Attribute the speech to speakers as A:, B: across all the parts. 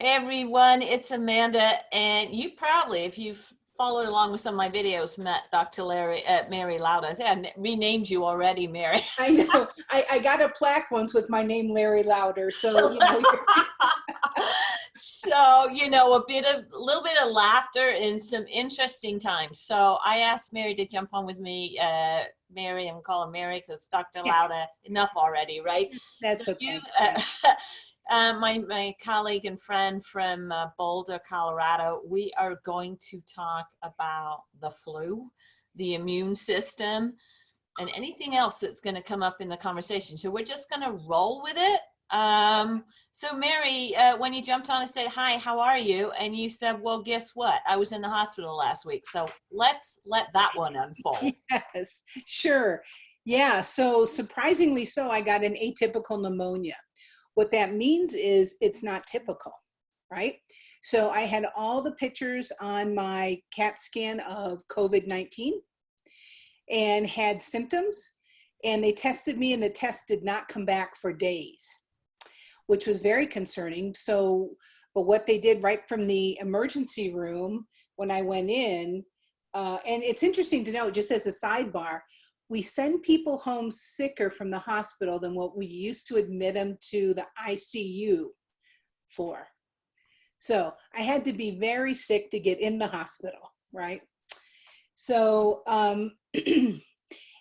A: everyone, it's Amanda, and you probably, if you've followed along with some of my videos, met Dr. Mary Lauda. I renamed you already, Mary.
B: I know. I got a plaque once with my name, Larry Lauder. So, you know.
A: So, you know, a little bit of laughter and some interesting times. So I asked Mary to jump on with me. Mary, I'm calling Mary because Dr. Lauda, enough already, right?
B: That's
A: so
B: okay.
A: My colleague and friend from Boulder, Colorado, we are going to talk about the flu, the immune system, and anything else that's going to come up in the conversation. So we're just going to roll with it. So Mary, when you jumped on and said, hi, how are you? And you said, well, guess what? I was in the hospital last week. So let's let that one unfold.
B: Yes, sure. Yeah, so surprisingly so, I got an atypical pneumonia. What that means is it's not typical, right? So I had all the pictures on my CAT scan of COVID-19 and had symptoms, and they tested me and the test did not come back for days, which was very concerning. So, but what they did right from the emergency room when I went in, and it's interesting to know, just as a sidebar, we send people home sicker from the hospital than what we used to admit them to the ICU for. So I had to be very sick to get in the hospital, right? So, and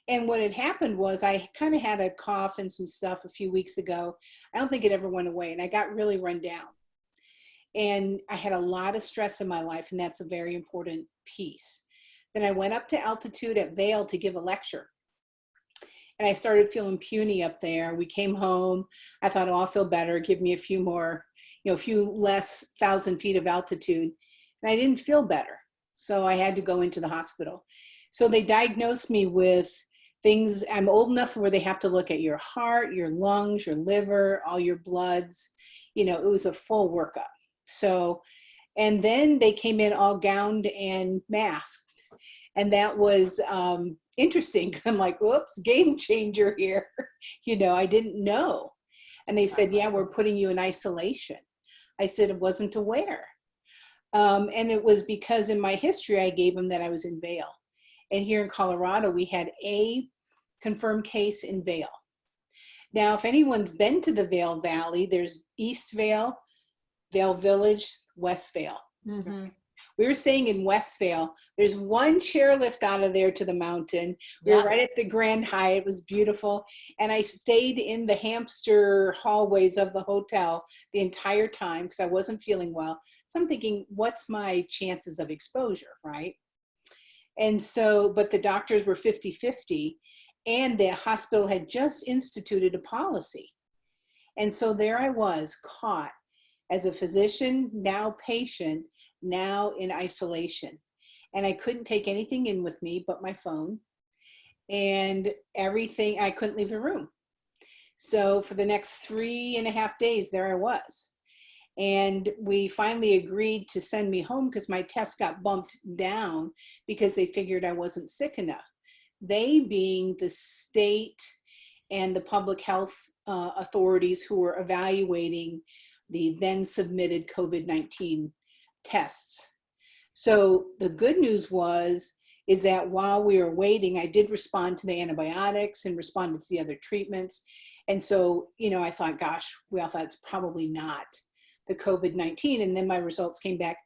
B: what had happened was I kind of had a cough and some stuff a few weeks ago. I don't think it ever went away, and I got really run down. And I had a lot of stress in my life, and that's a very important piece. Then I went up to altitude at Vail to give a lecture. And I started feeling puny up there. We came home. I thought, oh, I'll feel better. Give me a few more, a few less 1,000 feet of altitude. And I didn't feel better. So I had to go into the hospital. So they diagnosed me with things. I'm old enough where they have to look at your heart, your lungs, your liver, all your bloods. It was a full workup. So, and then they came in all gowned and masked. And that was interesting because I'm like, whoops, game changer here. I didn't know. And they said, yeah, we're putting you in isolation. I said, I wasn't aware. And it was because in my history, I gave them that I was in Vail. And here in Colorado, we had a confirmed case in Vail. Now, if anyone's been to the Vail Valley, there's East Vail, Vail Village, West Vail. Mm-hmm. We were staying in West Vail. There's one chairlift out of there to the mountain. We were right at the Grand Hyatt. It was beautiful. And I stayed in the hamster hallways of the hotel the entire time because I wasn't feeling well. So I'm thinking, what's my chances of exposure, right? And so, but the doctors were 50-50, and the hospital had just instituted a policy. And so there I was, caught as a physician, now patient, now in isolation. And I couldn't take anything in with me but my phone and everything. I couldn't leave the room. So for the next 3.5 days, there I was. And we finally agreed to send me home because my test got bumped down because they figured I wasn't sick enough. They being the state and the public health authorities who were evaluating the then submitted COVID-19 tests. So the good news is that while we were waiting, I did respond to the antibiotics and responded to the other treatments. And so, I thought, gosh, we all thought it's probably not the COVID-19. And then my results came back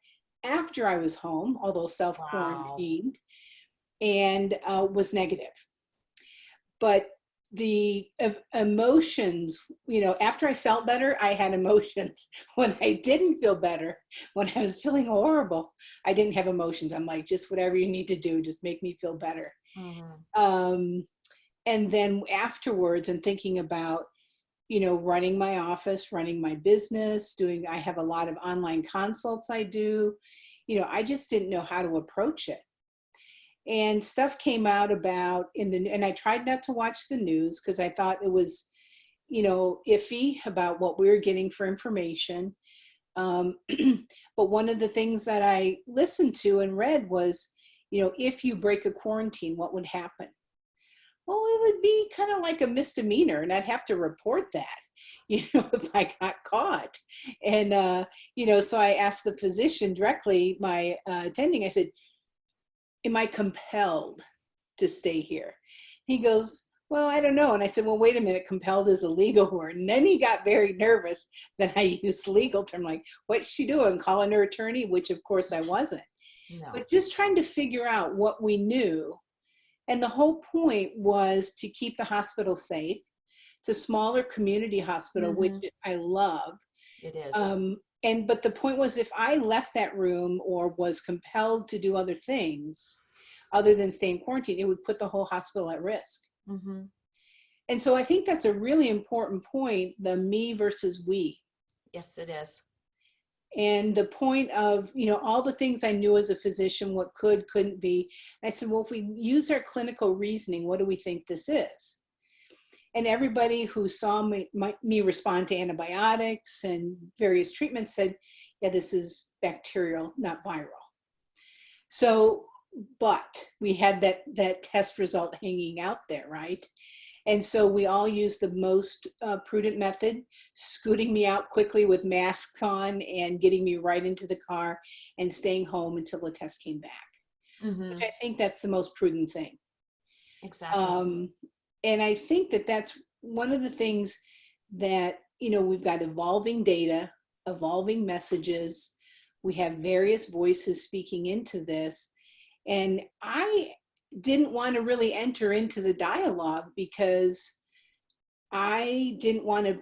B: after I was home, although self-quarantined, and was negative. But the emotions, after I felt better, I had emotions. When I didn't feel better, when I was feeling horrible, I didn't have emotions. I'm like, just whatever you need to do, just make me feel better. Mm-hmm. And then afterwards, and thinking about, running my office, running my business, I have a lot of online consults I do, I just didn't know how to approach it. And stuff came out about and I tried not to watch the news because I thought it was, iffy about what we were getting for information. But one of the things that I listened to and read was, if you break a quarantine, what would happen? well, it would be kind of like a misdemeanor and I'd have to report that, if I got caught. And, so I asked the physician directly, my attending, I said, am I compelled to stay here? He goes, well, I don't know. And I said, well, wait a minute, compelled is a legal word. And then he got very nervous that I used legal term, like, what's she doing? Calling her attorney, which of course I wasn't.
A: No.
B: But just trying to figure out what we knew. And the whole point was to keep the hospital safe. It's a smaller community hospital, which I love.
A: It is.
B: But the point was, if I left that room or was compelled to do other things other than stay in quarantine, it would put the whole hospital at risk. And so I think that's a really important point, the me versus we.
A: Yes, it is.
B: And the point of, all the things I knew as a physician, what couldn't be. And I said, well, if we use our clinical reasoning, what do we think this is? And everybody who saw me respond to antibiotics and various treatments said, yeah, this is bacterial, not viral. So, but we had that test result hanging out there, right? And so we all used the most prudent method, scooting me out quickly with masks on and getting me right into the car and staying home until the test came back, which I think that's the most prudent thing.
A: Exactly.
B: And I think that's one of the things that, we've got evolving data, evolving messages. We have various voices speaking into this. And I didn't want to really enter into the dialogue because I didn't want to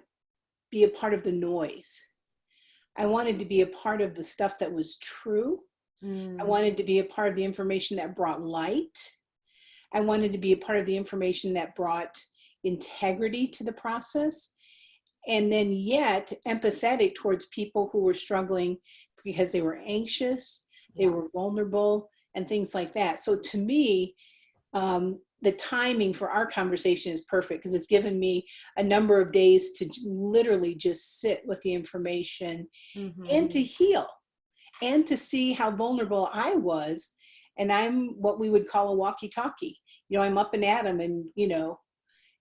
B: be a part of the noise. I wanted to be a part of the stuff that was true. I wanted to be a part of the information that brought light. I wanted to be a part of the information that brought integrity to the process. And then yet empathetic towards people who were struggling because they were anxious, they were vulnerable, and things like that. So to me, the timing for our conversation is perfect because it's given me a number of days to literally just sit with the information and to heal and to see how vulnerable I was. And I'm what we would call a walkie-talkie. I'm up and at 'em and,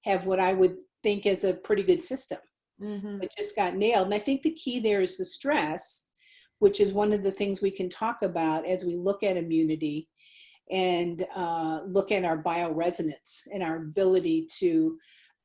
B: have what I would think is a pretty good system. But just got nailed. And I think the key there is the stress, which is one of the things we can talk about as we look at immunity and look at our bioresonance and our ability to,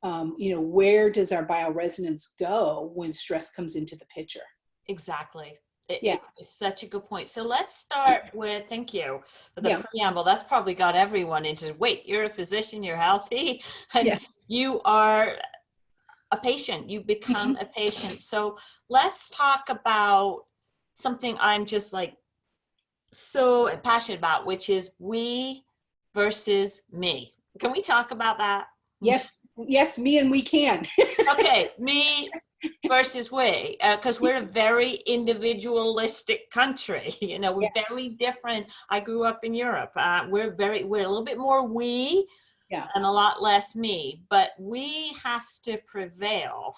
B: where does our bioresonance go when stress comes into the picture?
A: Exactly. It's such a good point. So let's start with, thank you for the preamble. That's probably got everyone into, wait, you're a physician, you're healthy, and you are a patient, you become a patient. So let's talk about something I'm just like so passionate about, which is we versus me. Can we talk about that?
B: Yes, me and we can.
A: Okay, me versus we, because we're a very individualistic country. We're very different. I grew up in Europe. We're a little bit more we and a lot less me, but we has to prevail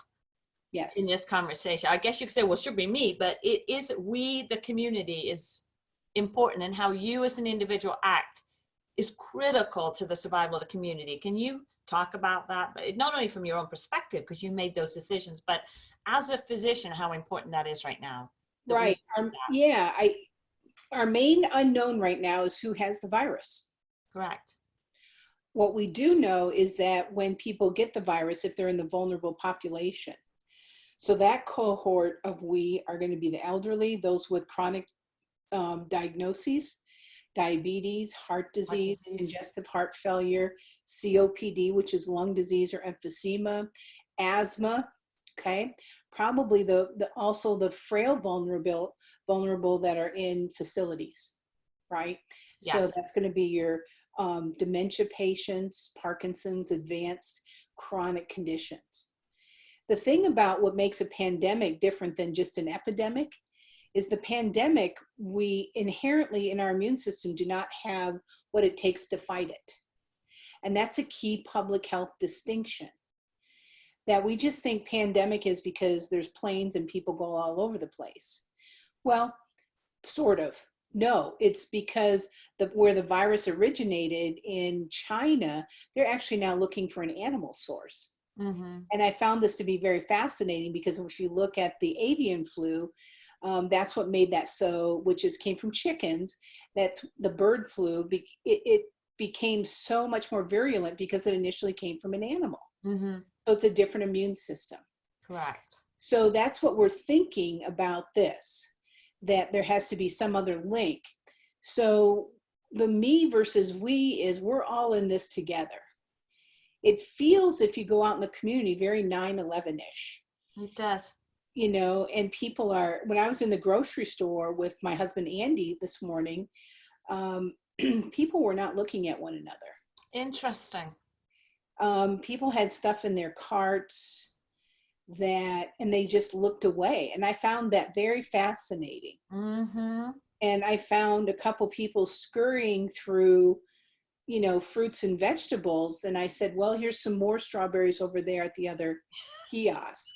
A: in this conversation. I guess you could say, well, it should be me, but it is we, the community, is important, and how you as an individual act is critical to the survival of the community. Can you talk about that? Not only from your own perspective, because you made those decisions, but as a physician, how important that is right now.
B: Right. Our main unknown right now is who has the virus.
A: Correct.
B: What we do know is that when people get the virus, if they're in the vulnerable population, so that cohort of we are going to be the elderly, those with chronic diagnoses, diabetes, heart disease, congestive heart failure, COPD, which is lung disease or emphysema, asthma, okay? Probably also the frail vulnerable that are in facilities, right?
A: Yes.
B: So that's going to be your dementia patients, Parkinson's, advanced chronic conditions. The thing about what makes a pandemic different than just an epidemic is the pandemic, we inherently in our immune system do not have what it takes to fight it. And that's a key public health distinction. That we just think pandemic is because there's planes and people go all over the place. Well, sort of. No, it's because where the virus originated in China, they're actually now looking for an animal source.
A: Mm-hmm.
B: And I found this to be very fascinating because if you look at the avian flu, that's what made that so, which is came from chickens. That's the bird flu. It became so much more virulent because it initially came from an animal.
A: Mm-hmm.
B: So it's a different immune system.
A: Correct.
B: So that's what we're thinking about this, that there has to be some other link. So the me versus we is we're all in this together. It feels, if you go out in the community, very 9/11-ish,
A: It does.
B: and people are, when I was in the grocery store with my husband, Andy, this morning, um, people were not looking at one another.
A: Interesting.
B: People had stuff in their carts and they just looked away. And I found that very fascinating.
A: Mm-hmm.
B: And I found a couple people scurrying through, fruits and vegetables. And I said, well, here's some more strawberries over there at the other kiosk.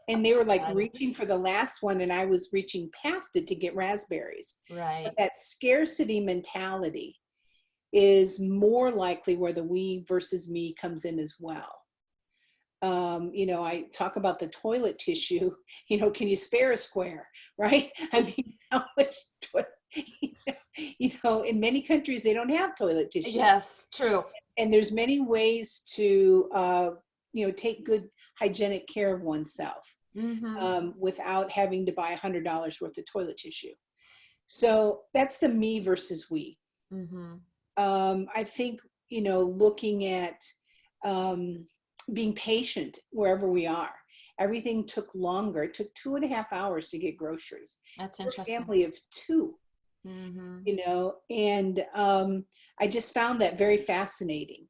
B: And they were like reaching for the last one, and I was reaching past it to get raspberries.
A: Right.
B: But that scarcity mentality is more likely where the we versus me comes in as well. I talk about the toilet tissue, can you spare a square, right? I mean, how much, in many countries, they don't have toilet tissue.
A: Yes, true.
B: And there's many ways to, take good hygienic care of oneself without having to buy $100 worth of toilet tissue. So that's the me versus we. I think, looking at being patient wherever we are. Everything took longer. It took 2.5 hours to get groceries.
A: That's
B: We're
A: interesting.
B: a family of two, and I just found that very fascinating.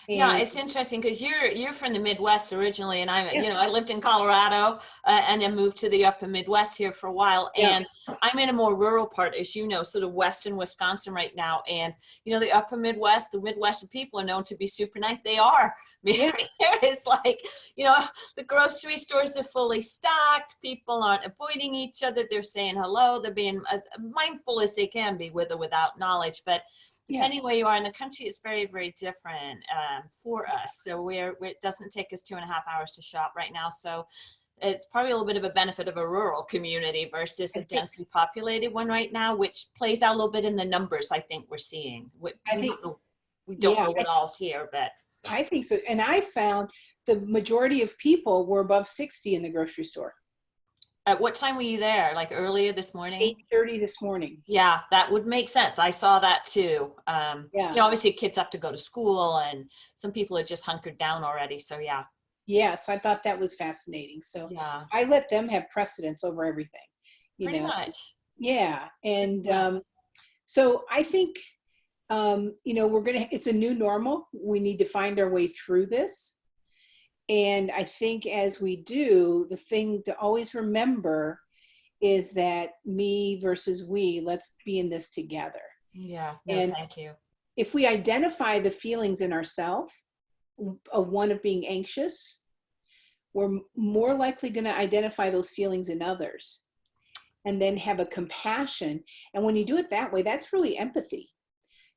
A: Yeah, it's interesting because you're from the Midwest originally, and I lived in Colorado and then moved to the upper Midwest here for a while. And I'm in a more rural part, as you know, sort of western Wisconsin right now. And the upper Midwest, the Midwestern people are known to be super nice. They are. It's like, the grocery stores are fully stocked. People aren't avoiding each other. They're saying hello. They're being mindful as they can be, with or without knowledge. But depending where you are in the country, it's very, very different for us. So it doesn't take us 2.5 hours to shop right now. So it's probably a little bit of a benefit of a rural community versus a densely populated one right now, which plays out a little bit in the numbers I think we're seeing. We don't know what all's here, but.
B: I think so. And I found the majority of people were above 60 in the grocery store.
A: At what time were you there? Like earlier this morning?
B: 8:30 this morning.
A: Yeah, that would make sense. I saw that too. Obviously kids have to go to school and some people are just hunkered down already. So yeah.
B: Yeah, so I thought that was fascinating. So I let them have precedence over everything.
A: Pretty much.
B: Yeah. And so I think, it's a new normal. We need to find our way through this. And I think as we do, the thing to always remember is that me versus we, let's be in this together.
A: Yeah, thank you.
B: If we identify the feelings in ourselves, one of being anxious, we're more likely going to identify those feelings in others and then have a compassion. And when you do it that way, that's really empathy.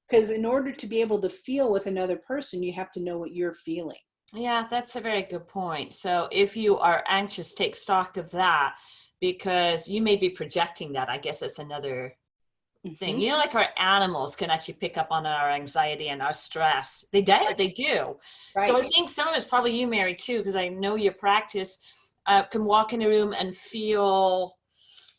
B: Because in order to be able to feel with another person, you have to know what you're feeling.
A: Yeah, that's a very good point. So if you are anxious, take stock of that, because you may be projecting that. I guess that's another thing. Like our animals can actually pick up on our anxiety and our stress. They do. Right. So I think some of it's probably you, Mary, too, because I know your practice can walk in a room and feel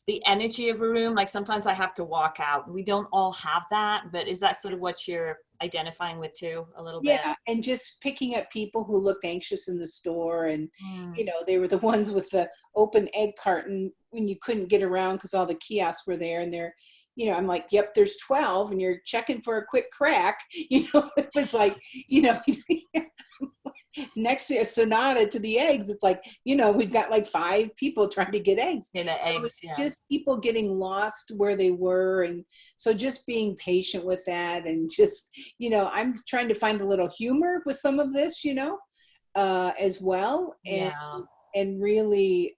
A: the energy of a room. Like sometimes I have to walk out. We don't all have that, but is that sort of what you're identifying with too, a little bit?
B: Yeah, and just picking up people who looked anxious in the store, and they were the ones with the open egg carton when you couldn't get around because all the kiosks were there, and they're, I'm like, yep, there's 12, and you're checking for a quick crack. It was like, next to a Sonata to the eggs, it's like, we've got like 5 people trying to get eggs. Just people getting lost where they were. And so just being patient with that, and just, I'm trying to find a little humor with some of this, as well. And really,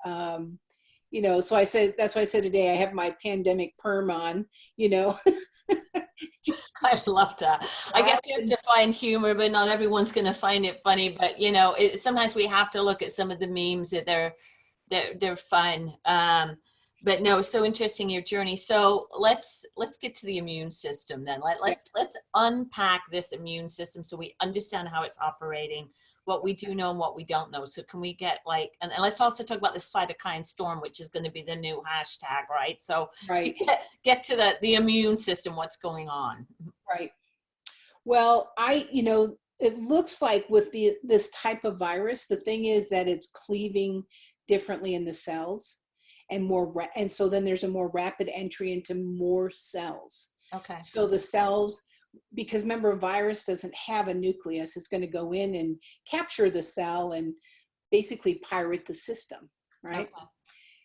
B: So I said, that's why I said today I have my pandemic perm on, just
A: I love that. I guess you have
B: laughing.
A: to find humor, but not everyone's going to find it funny. But sometimes we have to look at some of the memes that they're fun. But no, so interesting your journey. So let's get to the immune system then.
B: Yeah,
A: Let's unpack this immune system so we understand how it's operating, what we do know and what we don't know. So can we get and let's also talk about the cytokine storm, which is going to be the new hashtag, right? So
B: right,
A: get to the immune system, what's going on.
B: right. Well, it looks like with this type of virus, the thing is that it's cleaving differently in the cells and so then there's a more rapid entry into more cells.
A: Okay.
B: So the cells, because remember, a virus doesn't have a nucleus, it's going to go in and capture the cell and basically pirate the system, right?
A: Okay.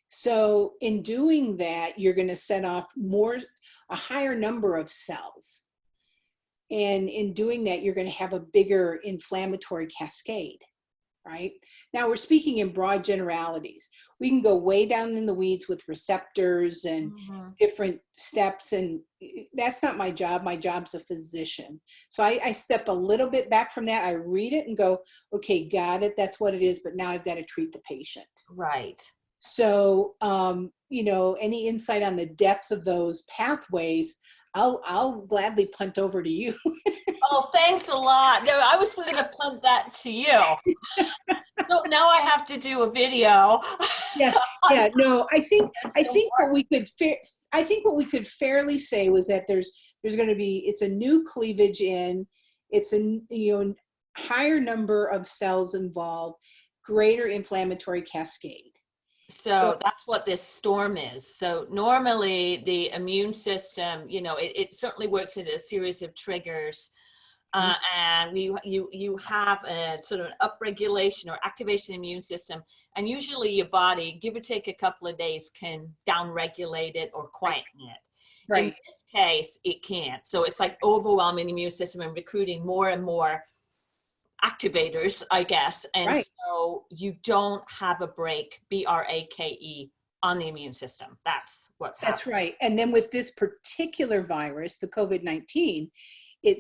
B: So in doing that, you're going to set off a higher number of cells. And in doing that, you're going to have a bigger inflammatory cascade, right? Now we're speaking in broad generalities. We can go way down in the weeds with receptors and different steps. And that's not my job. My job's a physician. So I step a little bit back from that. I read it and go, okay, got it. That's what it is. But now I've got to treat the patient.
A: Right.
B: So, any insight on the depth of those pathways, I'll gladly punt over to you.
A: Oh, thanks a lot. No, I was going to punt that to you. So now I have to do a video.
B: Yeah, yeah. No, I think what we could fairly say was that there's going to be, it's a new cleavage in, it's a higher number of cells involved, greater inflammatory cascade.
A: So that's what this storm is. So normally the immune system, it certainly works at a series of triggers. And you have a sort of an upregulation or activation of the immune system. And usually your body, give or take a couple of days, can downregulate it or quieten it.
B: Right.
A: In this case, it can't. So it's like overwhelming the immune system and recruiting more and more activators, I guess. And
B: right.
A: So you don't have a break, BRAKE, on the immune system. That's what's happening.
B: That's right. And then with this particular virus, the COVID-19,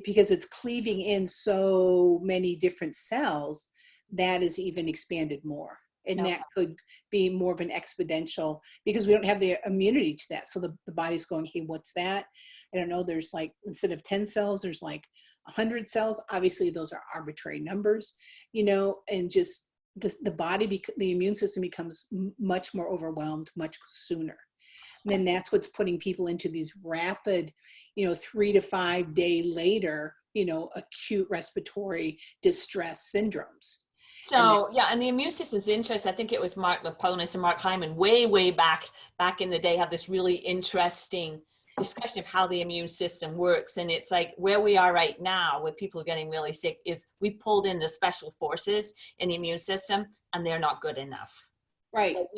B: because it's cleaving in so many different cells, that is even expanded more. And that could be more of an exponential, because we don't have the immunity to that. So the body's going, hey, what's that? I don't know. There's instead of 10 cells, there's 100 cells. Obviously, those are arbitrary numbers, and just the body, the immune system becomes much more overwhelmed much sooner. And then that's what's putting people into these rapid, 3 to 5 day later, acute respiratory distress syndromes.
A: So and the immune system is interesting. I think it was Mark Leponis and Mark Hyman way back in the day had this really interesting discussion of how the immune system works. And it's like where we are right now, where people are getting really sick, is we pulled in the special forces in the immune system, and they're not good enough.
B: Right.
A: So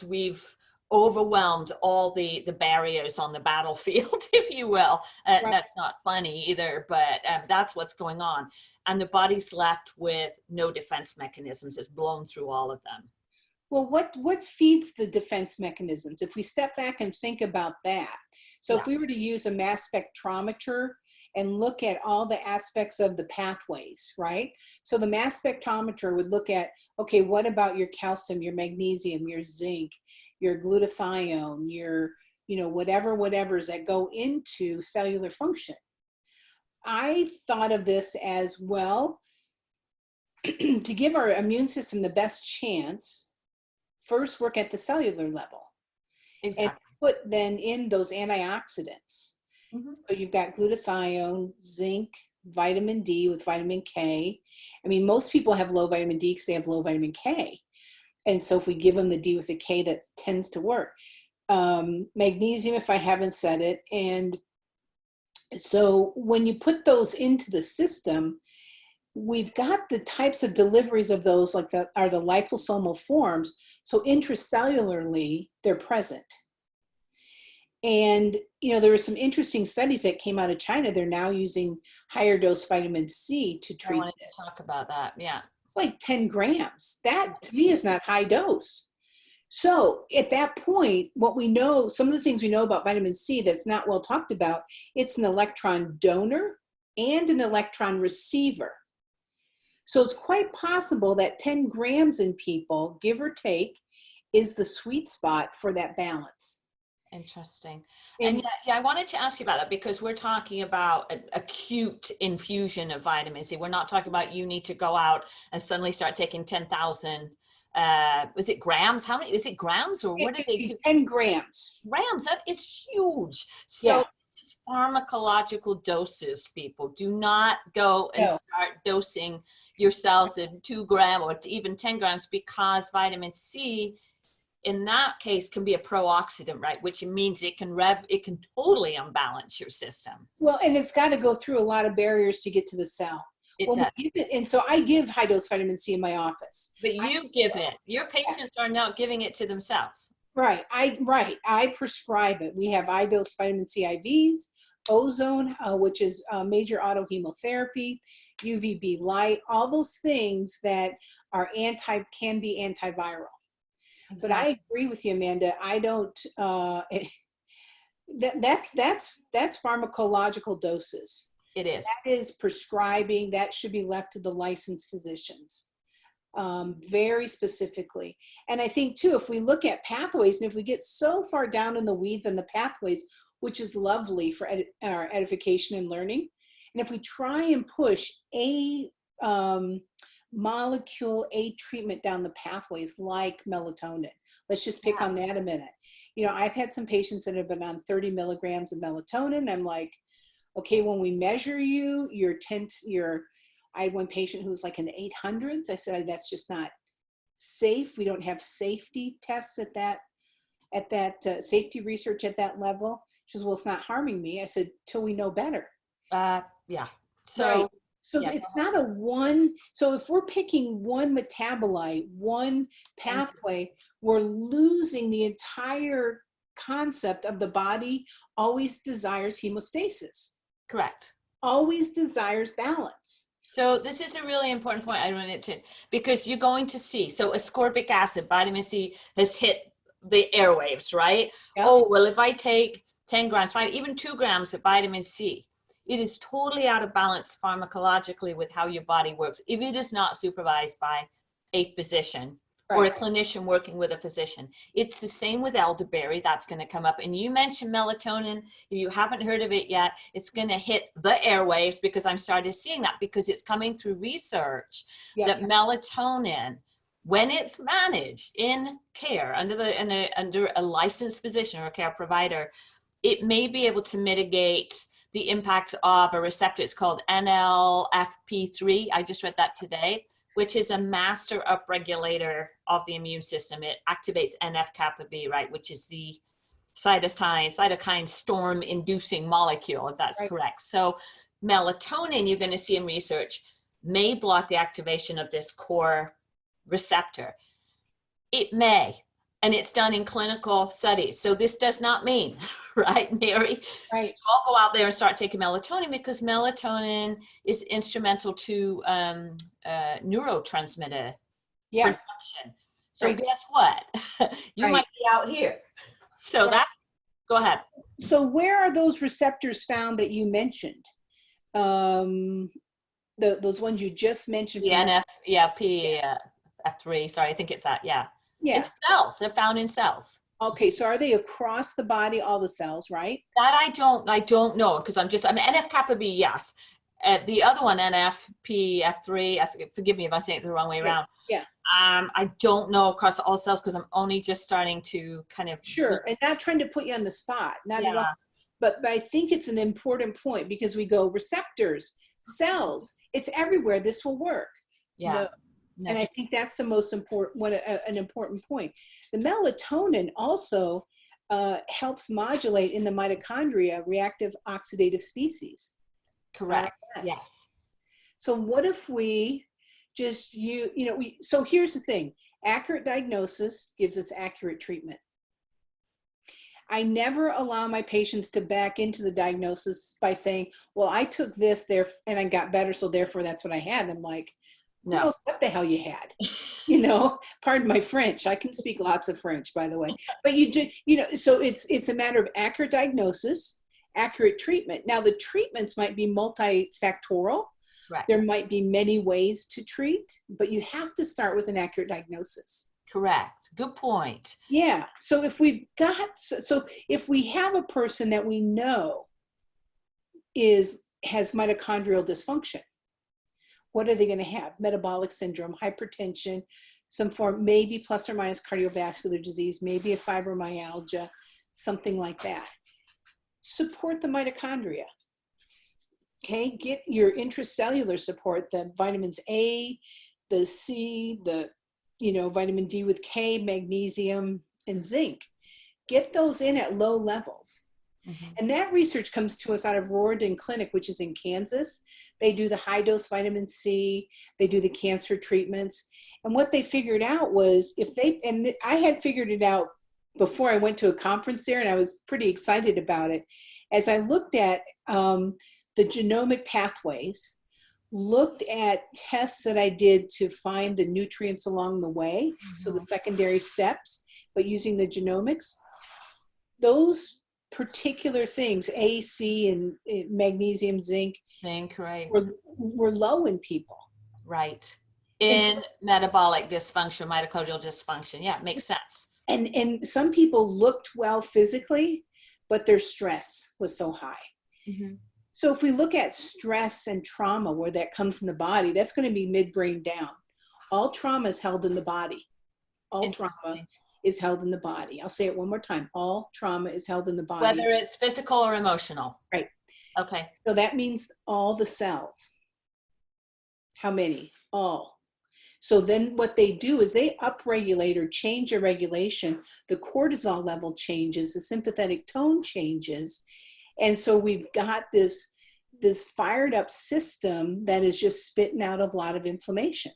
A: we've overwhelmed all the barriers on the battlefield, if you will.
B: Right.
A: That's not funny either, but that's what's going on. And the body's left with no defense mechanisms. It's blown through all of them.
B: Well, what feeds the defense mechanisms? If we step back and think about that. So if we were to use a mass spectrometer and look at all the aspects of the pathways, right? So the mass spectrometer would look at, okay, what about your calcium, your magnesium, your zinc, your glutathione, your, whatever's that go into cellular function. I thought of this as, well, to give our immune system the best chance, first work at the cellular level. Exactly. And put then in those antioxidants. So you've got glutathione, zinc, vitamin D with vitamin K. I mean, most people have low vitamin D because they have low vitamin K. And so if we give them the D with the K, that tends to work. Magnesium, if I haven't said it. And so when you put those into the system, we've got the types of deliveries of those are the liposomal forms. So intracellularly, they're present. And, there were some interesting studies that came out of China. They're now using higher dose vitamin C to treat.
A: I wanted to talk about that. Yeah.
B: It's 10 grams. That to me is not high dose. So at that point, what we know, some of the things we know about vitamin C that's not well talked about, it's an electron donor and an electron receiver. So it's quite possible that 10 grams in people, give or take, is the sweet spot for that balance.
A: Interesting.
B: And
A: And yeah, I wanted to ask you about that because we're talking about an acute infusion of vitamin C. We're not talking about you need to go out and suddenly start taking 10,000, was it grams? How many, is it grams or what did they do?
B: 10 grams.
A: Grams, that is huge. So
B: Yeah.
A: this is pharmacological doses, people. Do not go and
B: No.
A: start dosing yourselves in 2 gram or even 10 grams because vitamin C in that case can be a pro-oxidant, right? Which means it can totally unbalance your system.
B: Well, and it's got to go through a lot of barriers to get to the cell.
A: It
B: When we
A: does.
B: give it, and so I give high dose vitamin C in my office.
A: But you give it. Your patients are not giving it to themselves.
B: Right. I prescribe it. We have high dose vitamin C IVs, ozone, which is major autohemotherapy, UVB light, all those things that are can be antiviral.
A: Exactly.
B: But I agree with you, Amanda. I don't. That's pharmacological doses.
A: It is.
B: That is prescribing. That should be left to the licensed physicians, very specifically. And I think too, if we look at pathways, and if we get so far down in the weeds on the pathways, which is lovely for our edification and learning, and if we try and push a molecule, a treatment down the pathways like melatonin. Let's just pick on that a minute. You know, I've had some patients that have been on 30 milligrams of melatonin. I'm like, okay, when we measure you, I had one patient who was like in the 800s. I said, that's just not safe. We don't have safety tests at that safety research at that level. She says, well, it's not harming me. I said, till we know better.
A: Yeah. So.
B: Right. So
A: yeah,
B: it's not a one. So if we're picking one metabolite, one pathway, we're losing the entire concept of the body always desires hemostasis.
A: Correct.
B: Always desires balance.
A: So this is a really important point I wanted to, because you're going to see, so ascorbic acid, vitamin C has hit the airwaves, right? Yep. Oh, well, if I take 10 grams, even 2 grams of vitamin C, it is totally out of balance pharmacologically with how your body works if it is not supervised by a physician or a clinician working with a physician. It's the same with elderberry. That's going to come up. And you mentioned melatonin. If you haven't heard of it yet, it's going to hit the airwaves because I'm started seeing that because it's coming through research that melatonin, when it's managed in care under a licensed physician or a care provider, it may be able to mitigate the impact of a receptor. It's called NLFP3. I just read that today, which is a master upregulator of the immune system. It activates NF-kappa B, right, which is the cytokine storm inducing molecule, if that's correct. So melatonin, you're going to see in research, may block the activation of this core receptor. It may. And it's done in clinical studies. So this does not mean, right, Mary? Right. You all go out there and start taking melatonin because melatonin is instrumental to neurotransmitter production. So guess what? You might be out here. So go ahead.
B: So where are those receptors found that you mentioned? Those ones you just mentioned.
A: The F3, sorry, I think it's that, yeah.
B: Yeah.
A: In cells, they're found in cells.
B: Okay, so are they across the body, all the cells, right?
A: That I don't know because I'm NF-kappa B, yes. The other one, NFP, F3, forgive me if I'm saying it the wrong way around.
B: Yeah.
A: I don't know across all cells because I'm only just starting to kind of.
B: Sure, and not trying to put you on the spot, not at all. But I think it's an important point because we go receptors, cells, it's everywhere. This will work.
A: Yeah.
B: No. And I think that's the most important an important point. The melatonin also helps modulate in the mitochondria reactive oxidative species.
A: Correct. Yes.
B: So what if we just so here's the thing. Accurate diagnosis gives us accurate treatment. I never allow my patients to back into the diagnosis by saying, well, I took this there and I got better, so therefore that's what I had. I'm like, Who
A: No.
B: knows what the hell you had? Pardon my French. I can speak lots of French, by the way. But you do, so it's a matter of accurate diagnosis, accurate treatment. Now the treatments might be multifactorial.
A: Right.
B: There might be many ways to treat, but you have to start with an accurate diagnosis.
A: Correct. Good point.
B: Yeah. So if if we have a person that we know has mitochondrial dysfunction, what are they going to have? Metabolic syndrome, hypertension, some form, maybe plus or minus cardiovascular disease, maybe a fibromyalgia, something like that. Support the mitochondria. Okay, get your intracellular support, the vitamins A, the C, the vitamin D with K, magnesium, and zinc. Get those in at low levels. Mm-hmm. And that research comes to us out of Rorton Clinic, which is in Kansas. They do the high dose vitamin C, they do the cancer treatments. And what they figured out was I had figured it out before I went to a conference there, and I was pretty excited about it. As I looked at the genomic pathways, looked at tests that I did to find the nutrients along the way, mm-hmm. so the secondary steps, but using the genomics, those particular things, A, C, and magnesium, zinc,
A: right,
B: were low in people.
A: Right. In metabolic dysfunction, mitochondrial dysfunction. Yeah, it makes sense.
B: And some people looked well physically, but their stress was so high. Mm-hmm. So if we look at stress and trauma, where that comes in the body, that's going to be midbrain down. All trauma is held in the body. All trauma is held in the body. I'll say it one more time. All trauma is held in the body.
A: Whether it's physical or emotional.
B: Right.
A: Okay.
B: So that means all the cells. How many? All. So then what they do is they upregulate or change a regulation. The cortisol level changes, the sympathetic tone changes. And so we've got this fired up system that is just spitting out a lot of inflammation.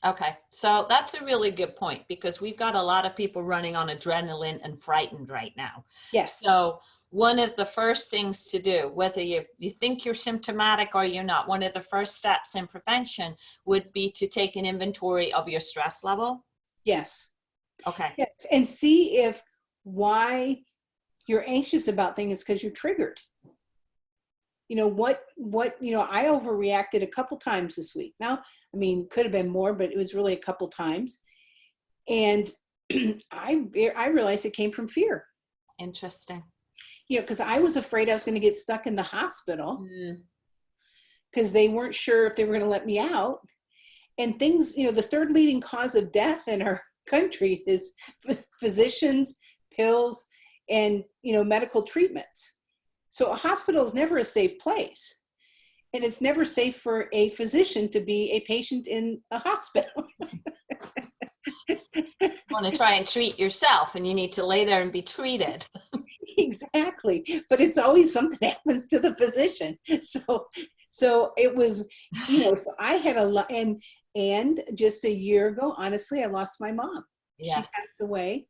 A: Okay, so that's a really good point, because we've got a lot of people running on adrenaline and frightened right now.
B: Yes.
A: So one of the first things to do, whether you think you're symptomatic or you're not, one of the first steps in prevention would be to take an inventory of your stress level.
B: Yes.
A: Okay.
B: Yes. And see if why you're anxious about things is because you're triggered. I overreacted a couple times this week. Now, I mean, could have been more, but it was really a couple times. And I realized it came from fear.
A: Interesting.
B: Because I was afraid I was going to get stuck in the hospital because they weren't sure if they were going to let me out. And things, the third leading cause of death in our country is physicians, pills, and, medical treatments. So a hospital is never a safe place. And it's never safe for a physician to be a patient in a hospital.
A: You want to try and treat yourself, and you need to lay there and be treated.
B: Exactly. But it's always something happens to the physician. So it was, so I had a lot, and just a year ago, honestly, I lost my mom. Yes. She passed away.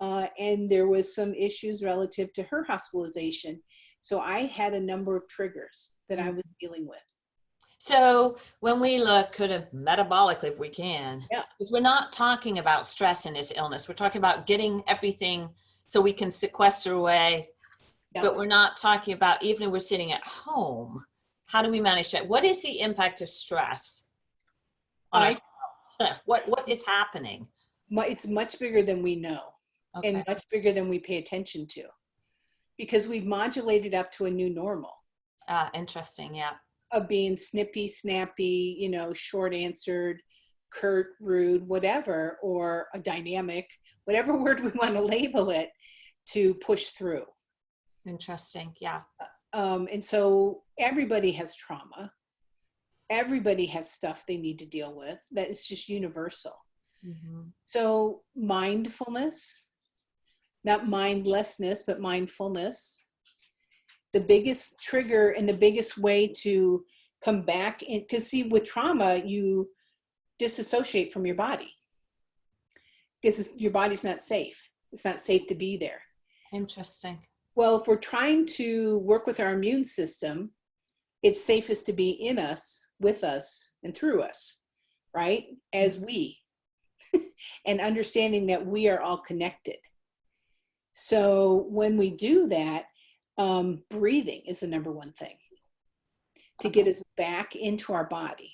B: And there was some issues relative to her hospitalization. So I had a number of triggers that I was dealing with.
A: So when we look kind of metabolically, if we can, because we're not talking about stress in this illness. We're talking about getting everything so we can sequester away. But we're not talking about, even if we're sitting at home, how do we manage that? What is the impact of stress on ourselves? What is happening?
B: It's much bigger than we know. Okay. And much bigger than we pay attention to, because we've modulated up to a new normal.
A: Interesting. Yeah.
B: Of being snippy, snappy, short answered, curt, rude, whatever, or a dynamic, whatever word we want to label it, to push through.
A: Interesting. Yeah.
B: And so everybody has trauma. Everybody has stuff they need to deal with that is just universal. Mm-hmm. So mindfulness, not mindlessness, but mindfulness. The biggest trigger and the biggest way to come back in, because see, with trauma, you disassociate from your body because your body's not safe. It's not safe to be there.
A: Interesting.
B: Well, if we're trying to work with our immune system, it's safest to be in us, with us, and through us. right? As we, and understanding that we are all connected. So when we do that, breathing is the number one thing to get us back into our body,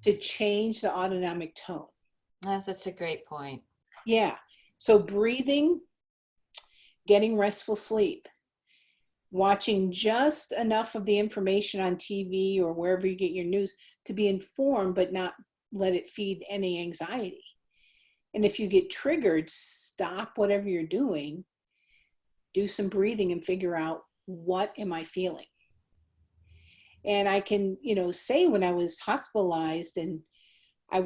B: to change the autonomic tone.
A: That's a great point.
B: Yeah. So breathing, getting restful sleep, watching just enough of the information on TV or wherever you get your news to be informed, but not let it feed any anxiety. And if you get triggered, stop whatever you're doing, do some breathing and figure out, what am I feeling? And I can, say when I was hospitalized and I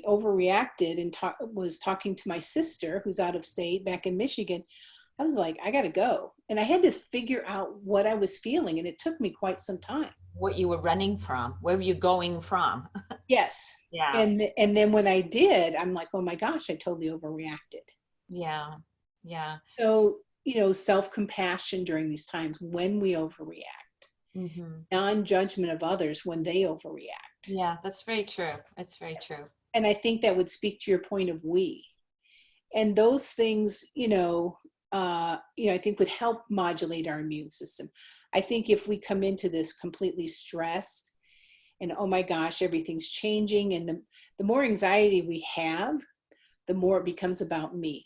B: overreacted and was talking to my sister who's out of state back in Michigan, I was like, I got to go. And I had to figure out what I was feeling. And it took me quite some time.
A: What you were running from, where were you going from?
B: Yes.
A: Yeah.
B: And then when I did, I'm like, oh my gosh, I totally overreacted.
A: Yeah. Yeah.
B: So, self-compassion during these times when we overreact, non-judgment of others when they overreact.
A: Yeah, that's very true. It's very true.
B: And I think that would speak to your point of we. And those things, I think would help modulate our immune system. I think if we come into this completely stressed and, oh my gosh, everything's changing, and the more anxiety we have, the more it becomes about me.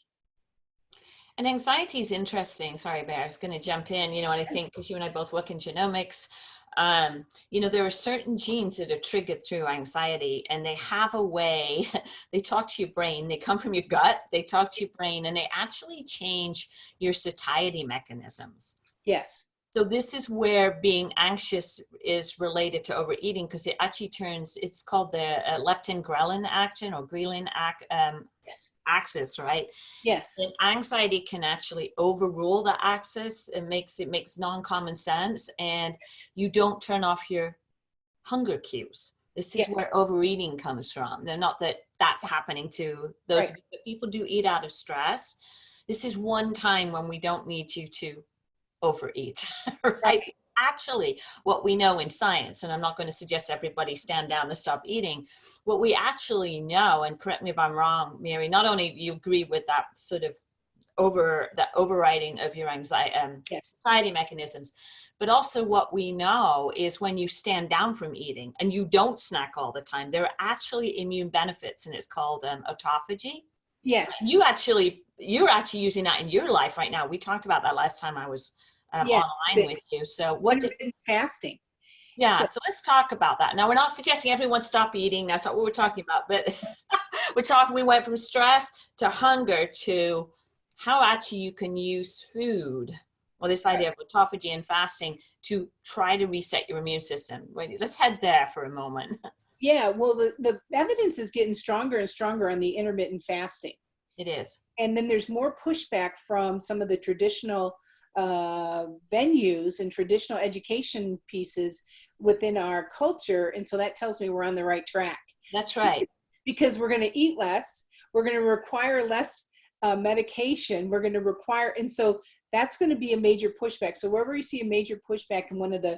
A: And anxiety is interesting. Sorry, Bear, I was going to jump in, and I think because you and I both work in genomics, there are certain genes that are triggered through anxiety, and they have a way, they talk to your brain, they come from your gut, they talk to your brain, and they actually change your satiety mechanisms.
B: Yes.
A: So this is where being anxious is related to overeating, because it actually it's called the leptin-ghrelin action or ghrelin axis, right?
B: Yes.
A: And anxiety can actually overrule the axis. It makes non-common sense, and you don't turn off your hunger cues. This is where overeating comes from. They're not that that's happening to those
B: right.
A: People do eat out of stress. This is one time when we don't need you to overeat, right? Actually, what we know in science, and I'm not going to suggest everybody stand down and stop eating, what we actually know, and correct me if I'm wrong, Mary, not only you agree with that sort of overriding of your anxiety, society mechanisms, but also what we know is when you stand down from eating and you don't snack all the time, there are actually immune benefits, and it's called autophagy.
B: Yes.
A: You're actually using that in your life right now. We talked about that last time I was online with you. So
B: fasting.
A: Yeah. So let's talk about that. Now, we're not suggesting everyone stop eating. That's not what we're talking about. But we went from stress to hunger to how actually you can use food, or this idea of autophagy and fasting, to try to reset your immune system. Let's head there for a moment.
B: Yeah. Well, the evidence is getting stronger and stronger on the intermittent fasting.
A: It is.
B: And then there's more pushback from some of the traditional venues and traditional education pieces within our culture. And so that tells me we're on the right track.
A: That's right.
B: Because we're going to eat less. We're going to require less medication. We're going to require, and so that's going to be a major pushback. So wherever you see a major pushback in one of the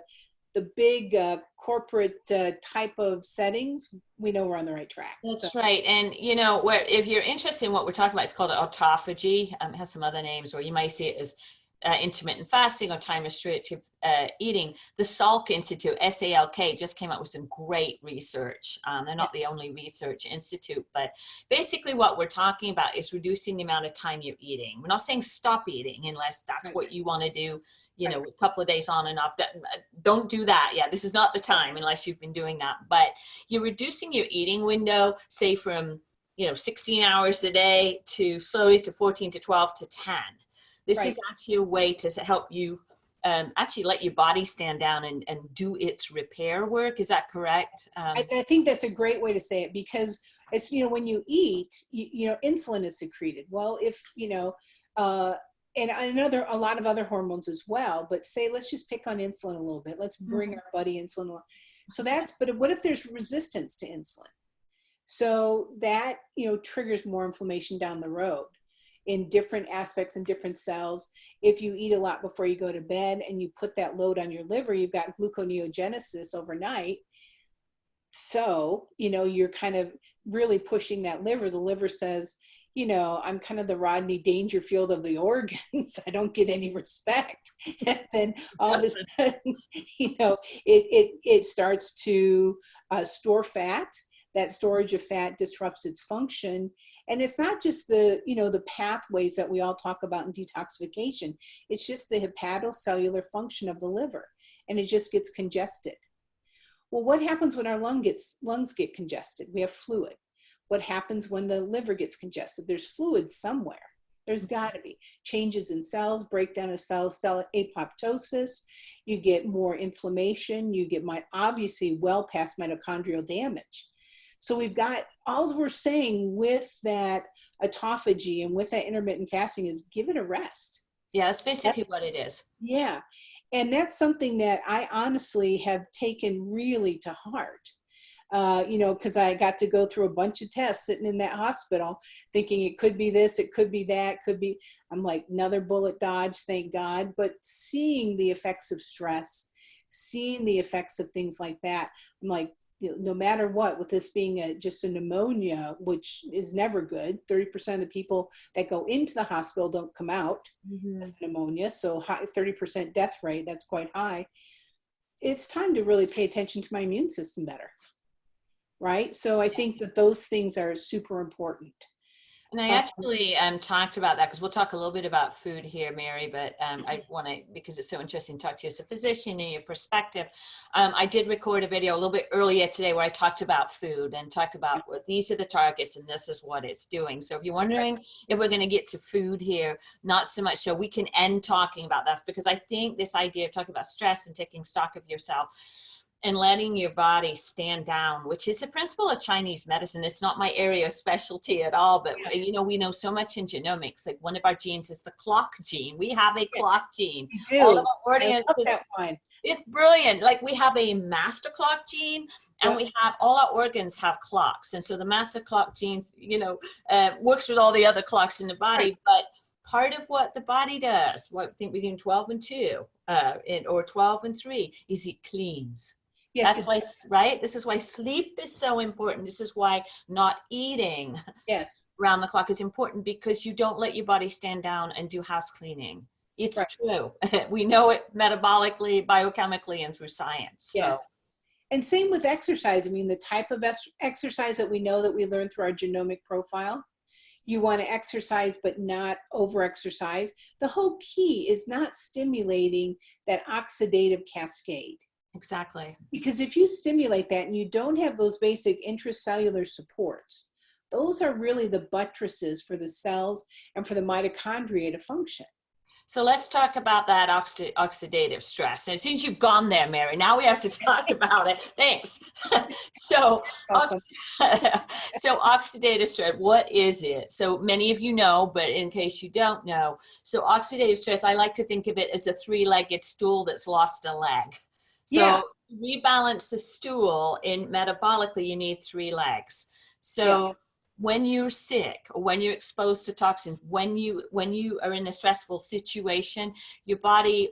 B: big corporate type of settings, we know we're on the right track.
A: That's right. And, if you're interested in what we're talking about, it's called autophagy. It has some other names, or you might see it as intermittent fasting or time restricted eating. The Salk Institute, SALK, just came out with some great research. They're not the only research institute, but basically what we're talking about is reducing the amount of time you're eating. We're not saying stop eating unless that's what you want to do, a couple of days on and off. Don't do that. Yeah, this is not the time unless you've been doing that. But you're reducing your eating window, say from 16 hours a day to slowly to 14 to 12 to 10. This is actually a way to help you actually let your body stand down and do its repair work. Is that correct?
B: I think that's a great way to say it, because it's, when you eat, insulin is secreted. Well, if, and I know there are a lot of other hormones as well, but let's just pick on insulin a little bit. Let's bring our buddy insulin along. So but what if there's resistance to insulin? So that, triggers more inflammation down the road in different aspects and different cells. If you eat a lot before you go to bed and you put that load on your liver, you've got gluconeogenesis overnight. So, you're kind of really pushing that liver. The liver says, I'm kind of the Rodney Dangerfield of the organs. I don't get any respect. And then all of a sudden, it starts to store fat. That storage of fat disrupts its function. And it's not just the pathways that we all talk about in detoxification. It's just the hepatocellular function of the liver. And it just gets congested. Well, what happens when our lungs get congested? We have fluid. What happens when the liver gets congested? There's fluid somewhere. There's got to be changes in cells, breakdown of cells, cell apoptosis. You get more inflammation. You get obviously well past mitochondrial damage. So we've got, all we're saying with that autophagy and with that intermittent fasting is give it a rest.
A: Yeah, that's basically what it is.
B: Yeah. And that's something that I honestly have taken really to heart. Because I got to go through a bunch of tests sitting in that hospital thinking it could be this, it could be that, I'm like, another bullet dodge, thank God. But seeing the effects of stress, seeing the effects of things like that, I'm like, no matter what, with this being just a pneumonia, which is never good, 30% of the people that go into the hospital don't come out with pneumonia. So high, 30% death rate, that's quite high. It's time to really pay attention to my immune system better. Right? So I think that those things are super important.
A: And I actually talked about that because we'll talk a little bit about food here, Mary, but I want to, because it's so interesting to talk to you as a physician and your perspective. I did record a video a little bit earlier today where I talked about food and talked about what these are the targets and this is what it's doing. So if you're wondering if we're going to get to food here, not so much so we can end talking about that, because I think this idea of talking about stress and taking stock of yourself and letting your body stand down, which is a principle of Chinese medicine. It's not my area of specialty at all, but we know so much in genomics. Like one of our genes is the clock gene. We have a clock gene.
B: All
A: of our audiences,
B: I love that one.
A: It's brilliant. Like we have a master clock gene, and we have all our organs have clocks. And so the master clock gene, works with all the other clocks in the body, but part of what the body does, what I think we do 12 and 2, or 12 and 3, is it cleans. Yes, that's why, right? This is why sleep is so important. This is why not eating around the clock is important, because you don't let your body stand down and do house cleaning. It's true. We know it metabolically, biochemically, and through science. So.
B: And same with exercise. I mean, the type of exercise that we know that we learned through our genomic profile, you want to exercise, but not over-exercise. The whole key is not stimulating that oxidative cascade.
A: Exactly.
B: Because if you stimulate that and you don't have those basic intracellular supports, those are really the buttresses for the cells and for the mitochondria to function.
A: So let's talk about that oxidative stress. And since you've gone there, Mary, now we have to talk about it. Thanks. So oxidative stress, what is it? So many of you know, but in case you don't know, so oxidative stress, I like to think of it as a three-legged stool that's lost a leg. So to rebalance the stool metabolically, you need 3 legs. So when you're sick, or when you're exposed to toxins, when you are in a stressful situation, your body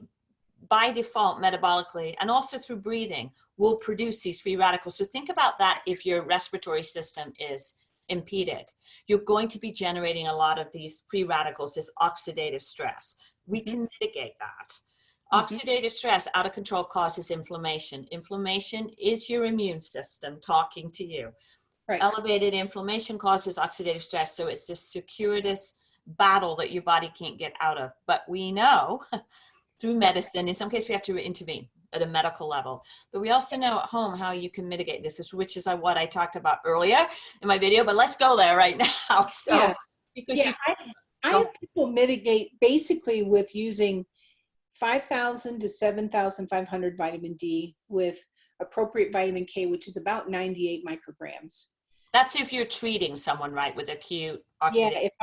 A: by default metabolically and also through breathing will produce these free radicals. So think about that. If your respiratory system is impeded, you're going to be generating a lot of these free radicals, this oxidative stress. We can mitigate that. Oxidative stress, out of control, causes inflammation. Inflammation is your immune system talking to you. Elevated inflammation causes oxidative stress. So it's this circuitous battle that your body can't get out of. But we know through medicine, in some cases we have to intervene at a medical level. But we also know at home how you can mitigate this, which is what I talked about earlier in my video. But let's go there right now. So, because
B: I have people mitigate basically with using 5,000 to 7,500 vitamin D with appropriate vitamin K, which is about 98 micrograms.
A: That's if you're treating someone, right, with acute oxidative.
B: If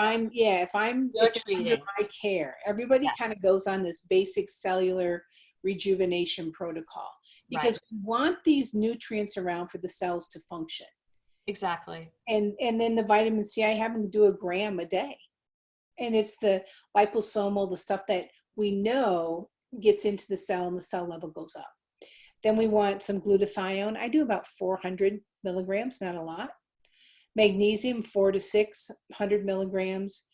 B: I'm under my care, everybody kind of goes on this basic cellular rejuvenation protocol because we want these nutrients around for the cells to function.
A: Exactly.
B: And then the vitamin C, I have them do 1 gram a day. And it's the liposomal, the stuff that we know gets into the cell and the cell level goes up. Then we want some glutathione. I do about 400 milligrams, not a lot. Magnesium, 400 to 600 milligrams.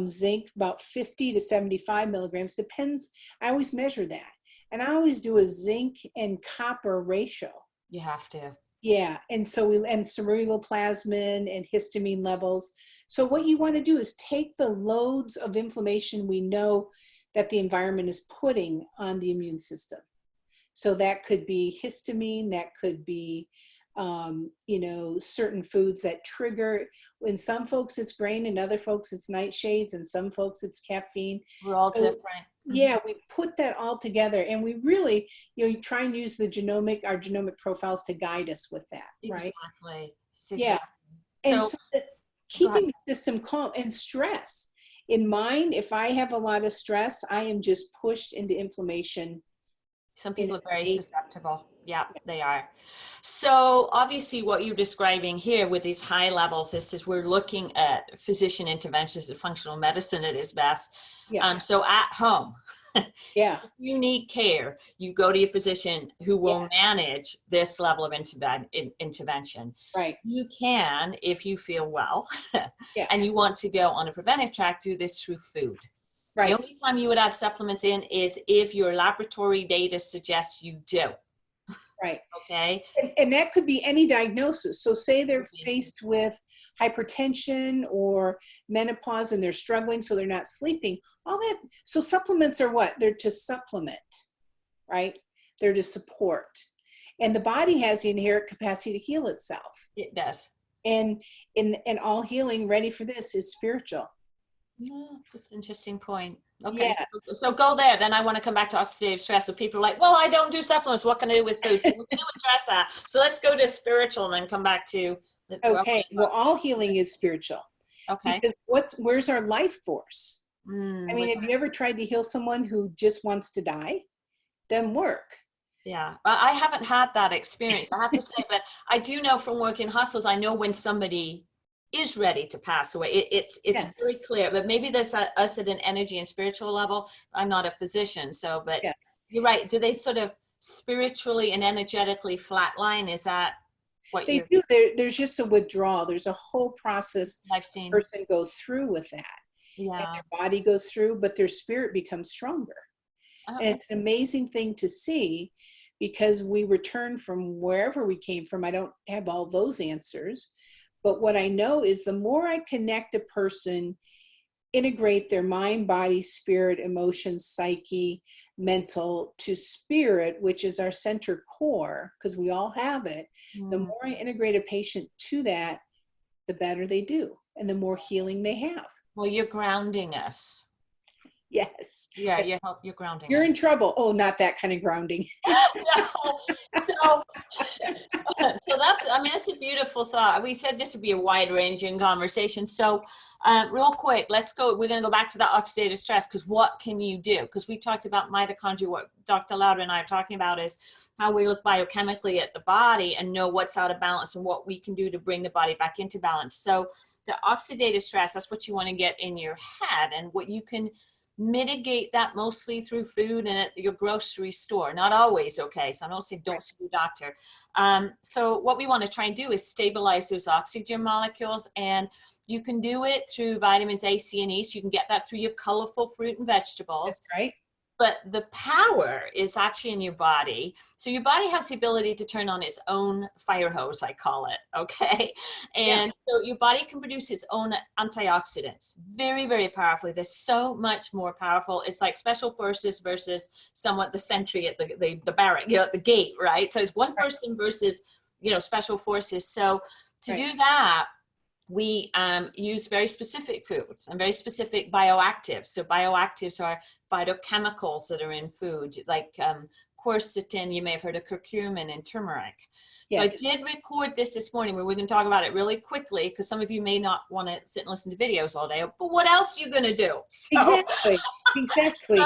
B: Zinc, about 50 to 75 milligrams, depends. I always measure that. And I always do a zinc and copper ratio.
A: You have to.
B: Yeah, and so and ceruloplasmin and histamine levels. So what you want to do is take the loads of inflammation we know that the environment is putting on the immune system. So that could be histamine, that could be, certain foods that trigger. In some folks it's grain, in other folks it's nightshades, and some folks it's caffeine.
A: We're all
B: So,
A: different.
B: yeah, we put that all together, and we really, you try and use our genomic profiles to guide us with that, right?
A: Exactly.
B: Yeah. And
A: So
B: keeping the system calm and stress. In mine, if I have a lot of stress, I am just pushed into inflammation.
A: some people are very susceptible. Yeah, they are. So obviously what you're describing here with these high levels is we're looking at physician interventions of functional medicine at its best.
B: Yeah.
A: So at home,
B: Yeah.
A: if you need care, you go to your physician who will manage this level of intervention.
B: Right.
A: You can, if you feel well,
B: Yeah.
A: and you want to go on a preventive track, do this through food.
B: Right.
A: The only time you would add supplements in is if your laboratory data suggests you do.
B: Right.
A: Okay.
B: And that could be any diagnosis. So say they're faced with hypertension or menopause and they're struggling, so they're not sleeping. All that. So supplements are what? They're to supplement, right? They're to support. And the body has the inherent capacity to heal itself.
A: It does.
B: And all healing, ready for this, is spiritual.
A: Yeah, that's an interesting point. Okay,
B: Yes.
A: so go there. Then I want to come back to oxidative stress. So people are like, well, I don't do supplements. What can I do with food? We're going to address that. So let's go to spiritual and then come back to.
B: Okay. Well, all healing is spiritual.
A: Okay.
B: Because where's our life force? I mean, have you ever tried to heal someone who just wants to die? Doesn't work.
A: Yeah, I haven't had that experience, I have to say, but I do know from working in hospitals, I know when somebody is ready to pass away. It's
B: Yes.
A: very clear, but maybe there's us at an energy and spiritual level. I'm not a physician, so, but
B: Yeah.
A: You're right. Do they sort of spiritually and energetically flatline? Is that what
B: They do. There's just a withdrawal. There's a whole process
A: I've seen.
B: the person goes through with that.
A: Yeah.
B: And their body goes through, but their spirit becomes stronger. And it's an amazing thing to see, because we return from wherever we came from. I don't have all those answers, but what I know is the more I connect a person, integrate their mind, body, spirit, emotions, psyche, mental to spirit, which is our center core, because we all have it. The more I integrate a patient to that, the better they do, and the more healing they have.
A: Well, you're grounding us.
B: Yes.
A: Yeah, you're grounding
B: You're
A: us.
B: in trouble. Oh, not that kind of grounding.
A: So that's, I mean, it's a beautiful thought. We said this would be a wide ranging conversation. So real quick, let's go. We're going to go back to the oxidative stress, because what can you do? Because we talked about mitochondria. What Dr. Lauder and I are talking about is how we look biochemically at the body and know what's out of balance and what we can do to bring the body back into balance. So the oxidative stress, that's what you want to get in your head, and what you can mitigate that mostly through food and at your grocery store. Not always, okay? So I don't say don't see your doctor. So what we want to try and do is stabilize those oxygen molecules, and you can do it through vitamins A, C, and E. So you can get that through your colorful fruit and vegetables.
B: That's right.
A: But the power is actually in your body. So your body has the ability to turn on its own fire hose, I call it, okay? And so your body can produce its own antioxidants very, very powerfully. They're so much more powerful. It's like special forces versus somewhat the sentry at the barrack, at the gate, right? So it's one person versus, special forces. So to do that, we use very specific foods and very specific bioactives. So bioactives are phytochemicals that are in food, like quercetin. You may have heard of curcumin and turmeric.
B: Yes.
A: So I did record this morning. We're going to talk about it really quickly, because some of you may not want to sit and listen to videos all day. But what else are you going to do?
B: Exactly.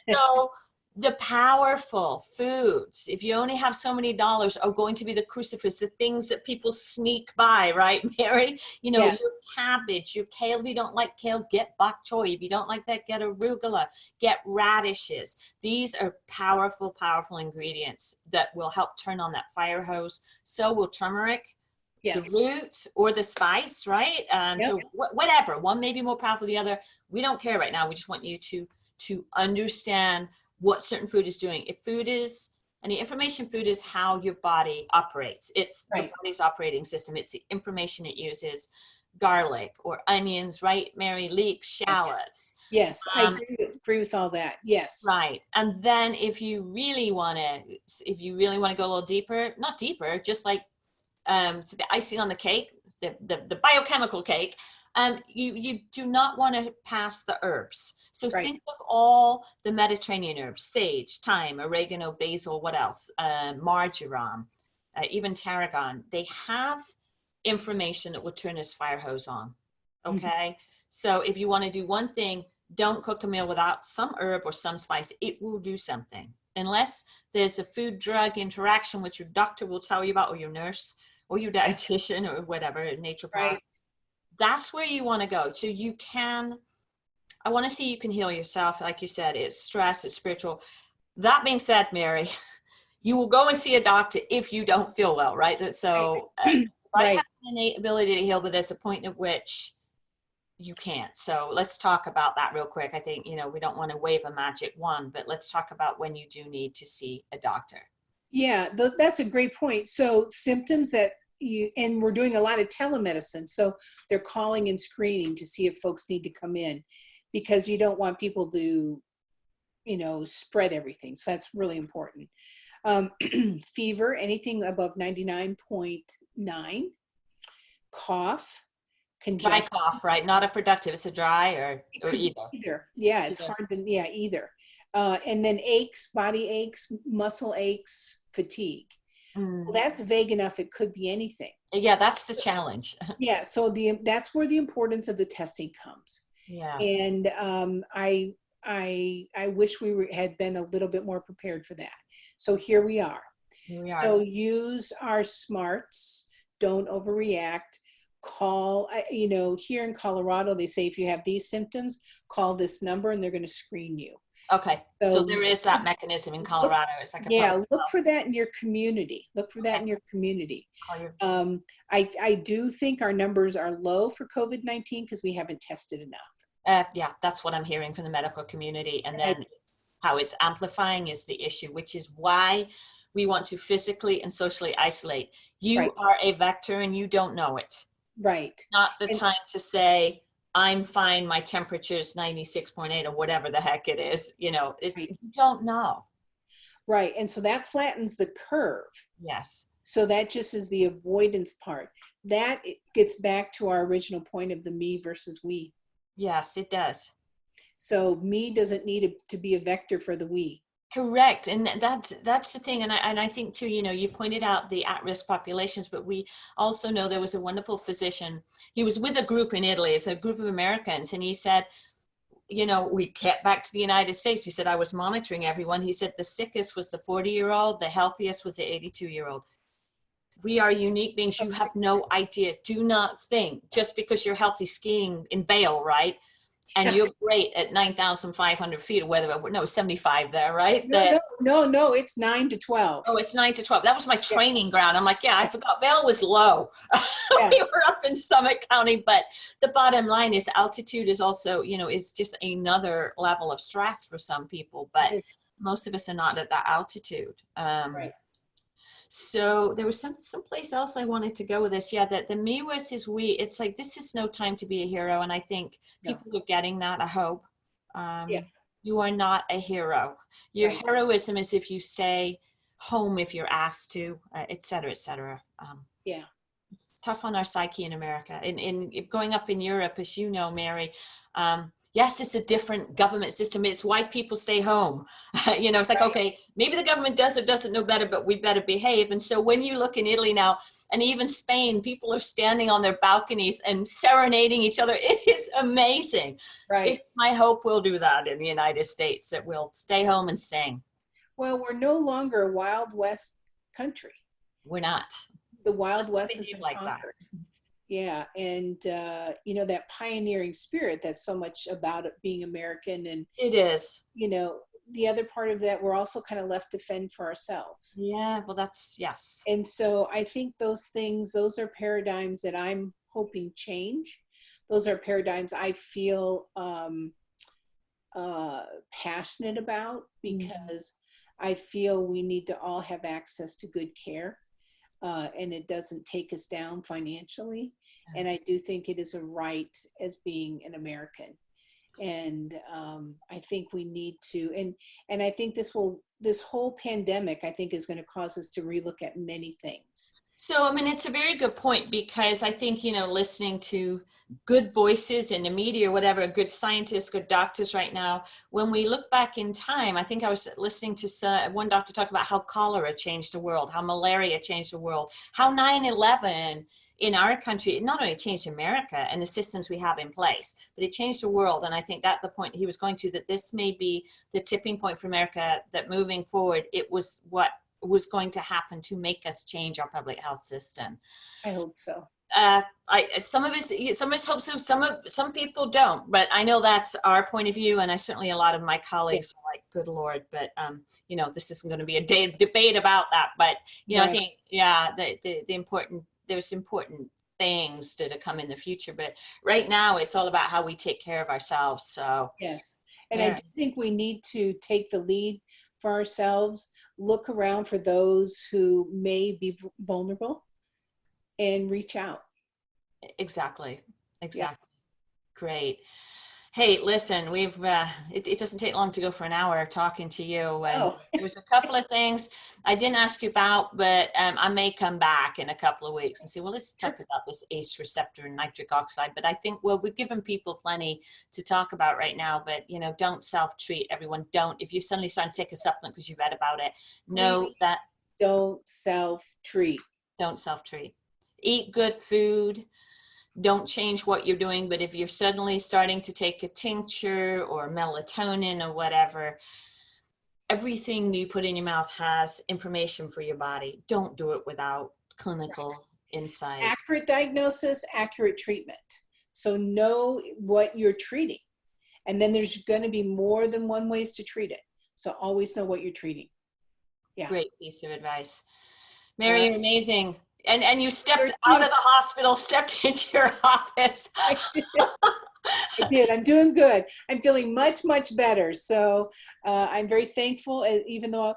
A: So The powerful foods, if you only have so many dollars, are going to be the crucifix, the things that people sneak by, right, Mary? You know,
B: Yeah.
A: your cabbage, your kale. If you don't like kale, get bok choy. If you don't like that, get arugula, get radishes. These are powerful, powerful ingredients that will help turn on that fire hose. So will turmeric, the
B: Yes.
A: root or the spice, right?
B: Yep.
A: So whatever, one may be more powerful than the other. We don't care right now. We just want you to understand what certain food is doing. If food is, and the information food is how your body operates. It's
B: Right.
A: the body's operating system. It's the information it uses. Garlic or onions, right, Mary? Leeks, shallots.
B: Yes, I agree with all that. Yes.
A: Right. And then if you really want to go a little deeper, not deeper, just like to the icing on the cake, the biochemical cake, you do not want to pass the herbs. So
B: Right.
A: think of all the Mediterranean herbs: sage, thyme, oregano, basil, what else? Marjoram, even tarragon. They have information that will turn this fire hose on. Okay. So if you want to do one thing, don't cook a meal without some herb or some spice. It will do something. Unless there's a food drug interaction, which your doctor will tell you about, or your nurse, or your dietitian, or whatever, naturopath.
B: Right.
A: That's where you want to go. So I want to see you can heal yourself. Like you said, it's stress, it's spiritual. That being said, Mary, you will go and see a doctor if you don't feel well, right? So
B: Right.
A: I have an innate ability to heal, but there's a point at which you can't. So let's talk about that real quick. I think, we don't want to wave a magic wand, but let's talk about when you do need to see a doctor.
B: Yeah, that's a great point. So symptoms that and we're doing a lot of telemedicine. So they're calling and screening to see if folks need to come in, because you don't want people to, spread everything. So that's really important. Fever, anything above 99.9. Cough,
A: Dry
B: congestion.
A: cough, right? Not a productive. It's a dry or either.
B: Either. Yeah, it's hard to, either. And then aches, body aches, muscle aches, fatigue. Well, that's vague enough. It could be anything.
A: Yeah, that's the challenge.
B: Yeah, so that's where the importance of the testing comes.
A: Yes.
B: And I wish we had been a little bit more prepared for that. So here we are.
A: Here we are.
B: So use our smarts. Don't overreact. Call, here in Colorado, they say if you have these symptoms, call this number and they're going to screen you.
A: Okay. So there is that mechanism in Colorado. It's like
B: look for that in your community. Look for that in your community. I do think our numbers are low for COVID-19 because we haven't tested enough.
A: Yeah, that's what I'm hearing from the medical community. And then how it's amplifying is the issue, which is why we want to physically and socially isolate. You are a vector and you don't know it.
B: Right.
A: Not the time to say, I'm fine, my temperature is 96.8 or whatever the heck it is. You don't know.
B: Right. And so that flattens the curve.
A: Yes.
B: So that just is the avoidance part. That gets back to our original point of the me versus we.
A: Yes, it does.
B: So me doesn't need to be a vector for the we.
A: Correct. And that's the thing. And I think too, you pointed out the at-risk populations, but we also know there was a wonderful physician. He was with a group in Italy. It's a group of Americans. And he said, we get back to the United States. He said, I was monitoring everyone. He said the sickest was the 40-year-old, the healthiest was the 82-year-old. We are unique beings. You have no idea. Do not think just because you're healthy skiing in Vail, right? And you're great at 9,500 feet or whatever. No, 75 there, right?
B: No, it's 9 to 12.
A: Oh, it's 9 to 12. That was my training ground. I'm like, I forgot. Vail was low. We were up in Summit County, but the bottom line is altitude is also, is just another level of stress for some people, but most of us are not at that altitude.
B: Right.
A: So there was someplace else I wanted to go with this. Yeah, that the me versus we, it's like, this is no time to be a hero. And I think people are getting that, I hope. You are not a hero. Your heroism is if you stay home, if you're asked to, et cetera, et cetera. It's tough on our psyche in America. In going up in Europe, as you know, Mary, Yes, it's a different government system. It's why people stay home. It's like,
B: Right.
A: okay, maybe the government does or doesn't know better, but we better behave. And so when you look in Italy now, and even Spain, people are standing on their balconies and serenading each other. It is amazing.
B: Right.
A: It's my hope we'll do that in the United States, that we'll stay home and sing.
B: Well, we're no longer a Wild West country.
A: We're not.
B: The Wild
A: Let's
B: West has
A: behave
B: been
A: like that.
B: conquered. Yeah, and that pioneering spirit, that's so much about it being American. And
A: It is.
B: the other part of that, we're also kind of left to fend for ourselves.
A: Yeah, well, that's, yes.
B: And so I think those things, those are paradigms that I'm hoping change. Those are paradigms I feel passionate about, because I feel we need to all have access to good care. And it doesn't take us down financially. And I do think it is a right as being an American. And I think we need to, and I think this whole pandemic, I think, is going to cause us to relook at many things.
A: So, I mean, it's a very good point, because I think, listening to good voices in the media or whatever, good scientists, good doctors right now, when we look back in time, I think I was listening to one doctor talk about how cholera changed the world, how malaria changed the world, how 9/11 in our country, it not only changed America and the systems we have in place, but it changed the world. And I think that's the point he was going to, that this may be the tipping point for America, that moving forward, it was what was going to happen to make us change our public health system.
B: I hope so.
A: Some of us hope so, some people don't, but I know that's our point of view, and I certainly, a lot of my colleagues are like, good Lord, but this isn't going to be a debate about that. But
B: Right.
A: I think, there's important things to come in the future, but right now it's all about how we take care of ourselves. So
B: Yes, and I do think we need to take the lead for ourselves, look around for those who may be vulnerable, and reach out.
A: Exactly.
B: Yeah.
A: Great. Hey, listen, we've it doesn't take long to go for an hour talking to you. And there's a couple of things I didn't ask you about, but I may come back in a couple of weeks and say, well, let's talk about this ACE receptor and nitric oxide. But I think, well, we've given people plenty to talk about right now. But don't self-treat, everyone. Don't. If you suddenly start to take a supplement because you read about it, know that.
B: Don't self-treat.
A: Don't self-treat. Eat good food. Don't change what you're doing, but if you're suddenly starting to take a tincture or melatonin or whatever, everything you put in your mouth has information for your body. Don't do it without clinical insight.
B: Accurate diagnosis, accurate treatment. So know what you're treating. And then there's going to be more than one ways to treat it. So always know what you're treating. Yeah.
A: Great piece of advice. Mary, you're amazing. And you stepped out of the hospital, stepped into your office.
B: I did. I'm doing good. I'm feeling much, much better. So I'm very thankful, even though,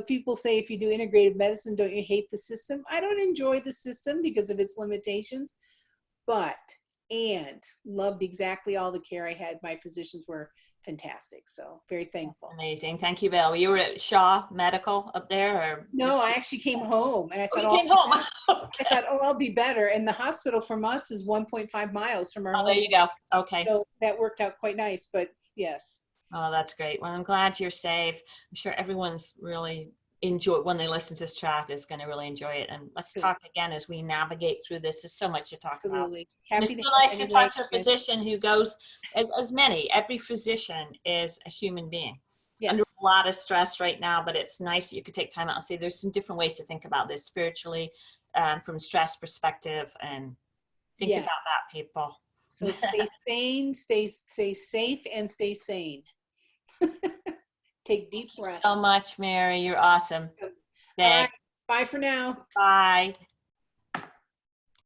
B: people say, if you do integrative medicine, don't you hate the system? I don't enjoy the system because of its limitations, and loved exactly all the care I had. My physicians were fantastic. So very thankful.
A: That's amazing. Thank you, Bill. You were at Shaw Medical up there? Or?
B: No, I actually came home, and I thought,
A: you came home.
B: Okay. I thought, I'll be better. And the hospital from us is 1.5 miles from our home.
A: There you go. Okay.
B: So that worked out quite nice, but yes.
A: Oh, that's great. Well, I'm glad you're safe. I'm sure everyone's really when they listen to this track, is going to really enjoy it. And let's talk again as we navigate through this. There's so much to talk about. It's so nice to talk to a physician who goes, every physician is a human being. Yes. Under a lot of stress right now, but it's nice that you could take time out and say, there's some different ways to think about this spiritually, from a stress perspective, and think about that, people.
B: So stay sane, stay safe, and stay sane. Take deep breaths.
A: Thank you so much, Mary. You're awesome.
B: All right. Bye for now.
A: Bye.